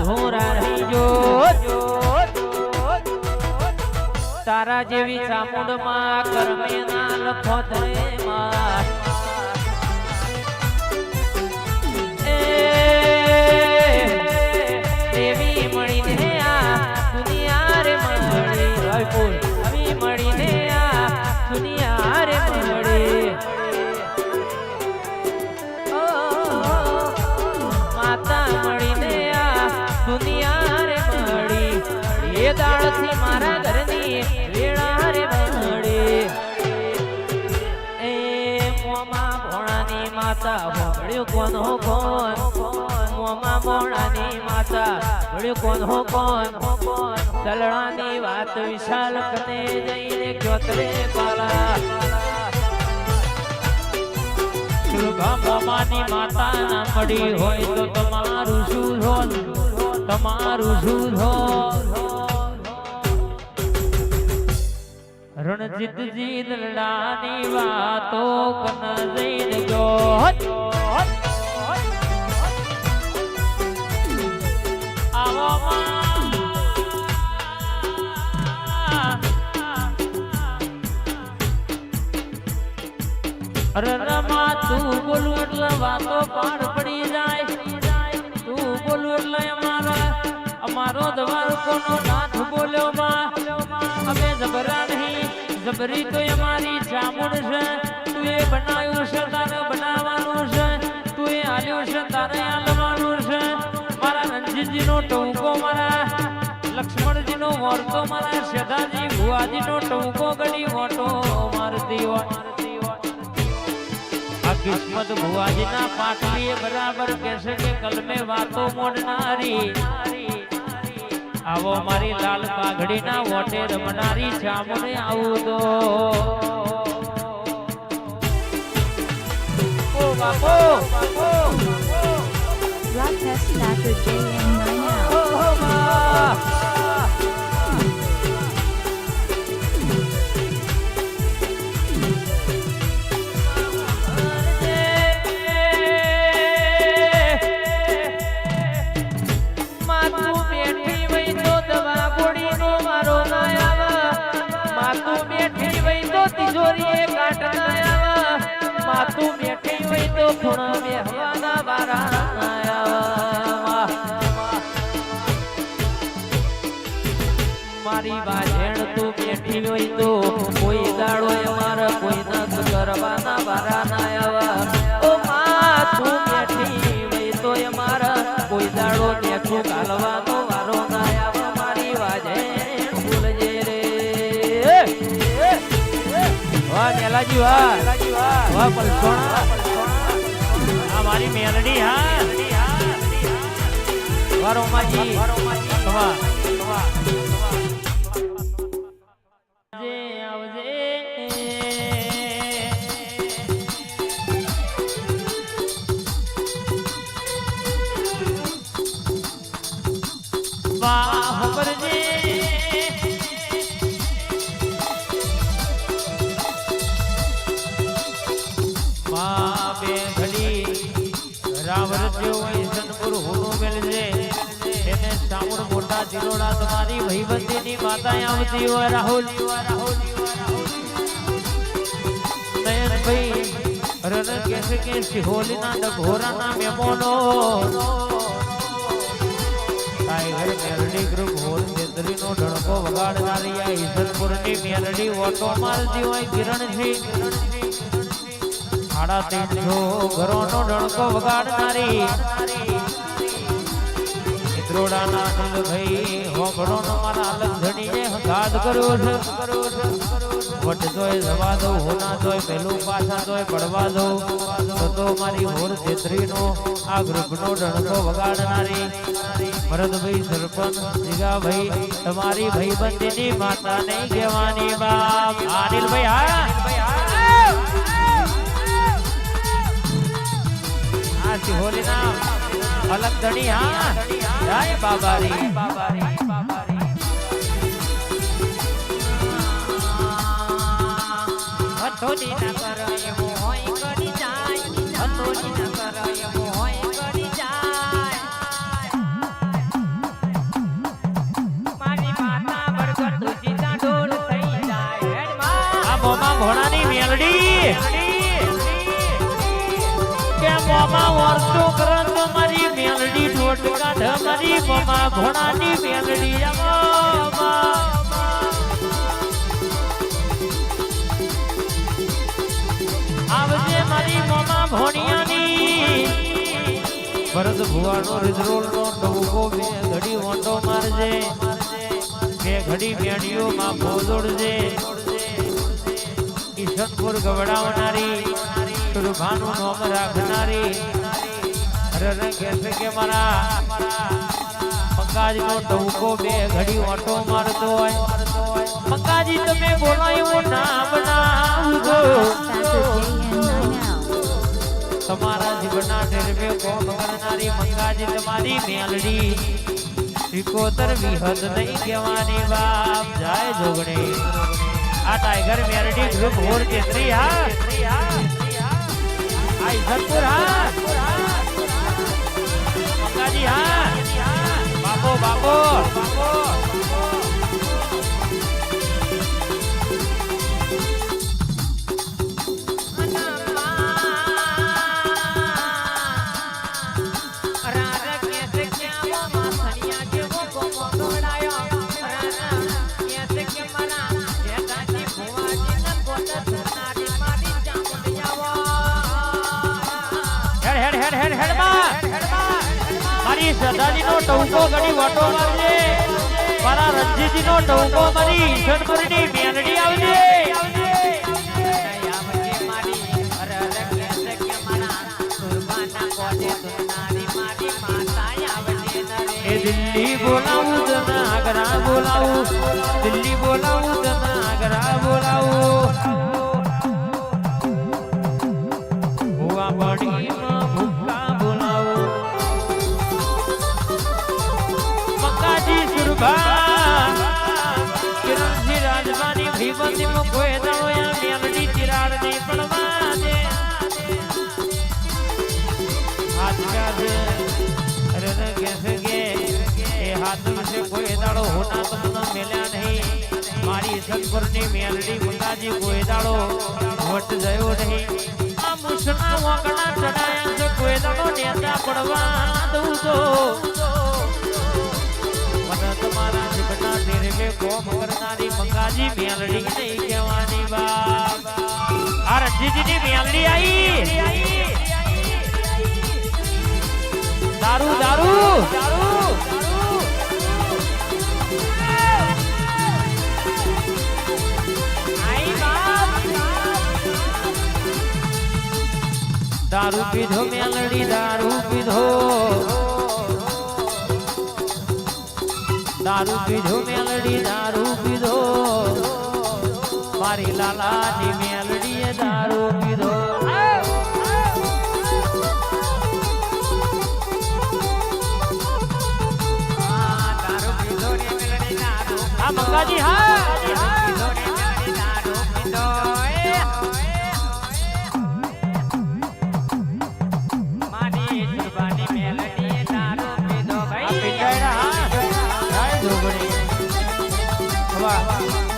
અધૂરા રહી જો તારા જેવી ચામુંડમાં કર્મે ના લખો ધરેમાં દેવી મળીને આ દુનિયા રે મળી બોલ આવી મળીને આ દુનિયા રે મળી માતા મળીને આ દુનિયા રે મળી એ દાળથી મારા ઘરની વેળા રે મળી એ મોમાં ભોળાની માતા ભોળ્યું કોણ હો કોણ મોમાં ભોળાની માતા ભોળ્યું કોણ હો કોણ દલડાની વાત વિશાલ કને જઈને ક્યોતરે પાલા મામાની માતા ના મળી હોય તો તમારું શું હો તમારું શું હો રણજીતજી દલડાની વાતો કન જઈને જો આવો અરે રમા તું બોલું એટલે વાતો પાર પડી જાય તું બોલું એટલે અમારો દ્વારકોનો નાથ બોલ્યો માં અમે જબરા નહીં જબરી તો અમારી ચામુંડ છે તું એ બનાવ્યું છે તારે બનાવવાનું છે તું એ હાલ્યું છે તારે હાલવાનું છે મારા રણજીતજીનો ટૂંકો મારા લક્ષ્મણજીનો મોરતો મારા શેધાજી ભુવાજીનો ટૂંકો ગળી મોટો મારતી હોય કિસ્મત ભુવાજીના પાટલીએ બરાબર કહેશે કે કલમે વાતો મોડનારી આવો મારી લાલ પાઘડીના વોટે રમનારી ચામુંડે આવું તો ઓ બાપો Broadcasting after JM9 તું બેઠી હોય તો ખૂણા બેહવાના વારા મારી બાજેણ તું બેઠી હોય તો કોઈ દાડો અમારા કોઈ નખ કરવાના વારા ના આવા ઓ માં તું બેઠી હોય તો અમારા કોઈ દાડો દેખું કાલવાનો વારો ના આવા મારી બાજેણ ભૂલજે રે વાહ નેલાજી વાહ વાહ પલસોણા આ મારી મેલડી હા વાહ રોમાજી વાહ જે આવજે વાહ પરજે દિલોડા તમારી ભઈબંધીની માતા આવતી હોય રાહુલ નયનભાઈ રન કહેશે કે સિહોલીના ડઘોરાના મહેમાનો ટાઈગર મેલડી ગ્રુપ હોલ ચેતરીનો ઢળકો વગાડનારી આ ઈસનપુરની મેલડી ઓટો મારતી હોય કિરણજી 350 ઘરોનો ઢળકો વગાડનારી રોડાના દિલ ભાઈ હોબળોનો મારા લંધણીએ ગાદ કર્યો છે વટ જોય જવા દો હોના જોય પહેલું પાછા જોય પડવા દો તો મારી હોર છેત્રીનો આ ગ્રુપનો ડણકો વગાડનારી ભરતભાઈ સરપંચ જીગાભાઈ તમારી ભાઈબંધીની માતાને કહેવાની બાપ અનિલભાઈ હા આ સિહોલીના અલગ ધણી હા જય બાબારી હથોડી ના કરો એવો હોય કરી જાય હથોડી ના કરો એવો હોય કરી જાય મેલડી કે મોમા વર્તો કરન મારી મેલડી ઢોટ કાઢ મારી મોમા ભોણાની મેલડી આવજે મારી મોમા ભોણિયાની ભરત ભુવાનો રિઝરોલ નો ડોકો બે ઘડી ઓટો મારજે બે ઘડી મેડીઓ માં ભોદોડજે ઈશનપુર ગવડાવનારી સુરભાનું નામ રાખનારી રન કહેશે કે મારા પંકાજી નો ડોકો બે ઘડી ઓટો મારતો હોય પંકાજી તમે બોલાયું નામ બનાવજો તમારા જીવનના ટેરવે કોમ કરનારી મંગાજી તમારી મેલડી સિકોતર વિહદ નહીં કહેવાની બાપ જાય જોગણે આ ટાઈગર મેલડી ગ્રુપ હોર કેતરી હા આ ઈસનપુર હા મંગાજી હા બાપો બાપો મારી સદાજી નો ટૌકો ઘડી વટો મારજે મારા રણજીતજી નો ટૌકો મારી ઈશનપુરની મેલડી આવજે એ દિલ્હી બોલાવું તને આગ્રા બોલાવું દિલ્હી બોલાવું તને આગ્રા બોલાવું ભુવા બડીમાં ભૂખા બોલાવું મંગાજી સુરભા કિરણજી રાજવાની ભીમંતી માં કોઈ દાળોયા મેલડી ચિરાડ નહીં પડવા દે હાથ કાજ રન કેસે કે એ હાથ વિશે કોઈ દાડો હોના તમને મેલ્યા નહીં મારી ઈશનપુરની મેલડી મંગાજી કોઈ દાડો વટ જયો નહીં આ મુસના વાકડા ચડાયા છે કોઈ દાડો નેતા પડવા દઉં તો મને તમારા જીવનના ટેરવે કોમ કરનારી મંગાજી મેલડી નહીં કહેવાની બાપ આ રણજીતજીની મેલડી આવી દારૂ દારૂ દારૂ પીધો મેલડી દારૂ પીધો દારૂ પીધો મેલડી દારૂ પીધો મારી લાલાની મેલડીએ દારૂ પીધો હા મંગાજી હા વાહ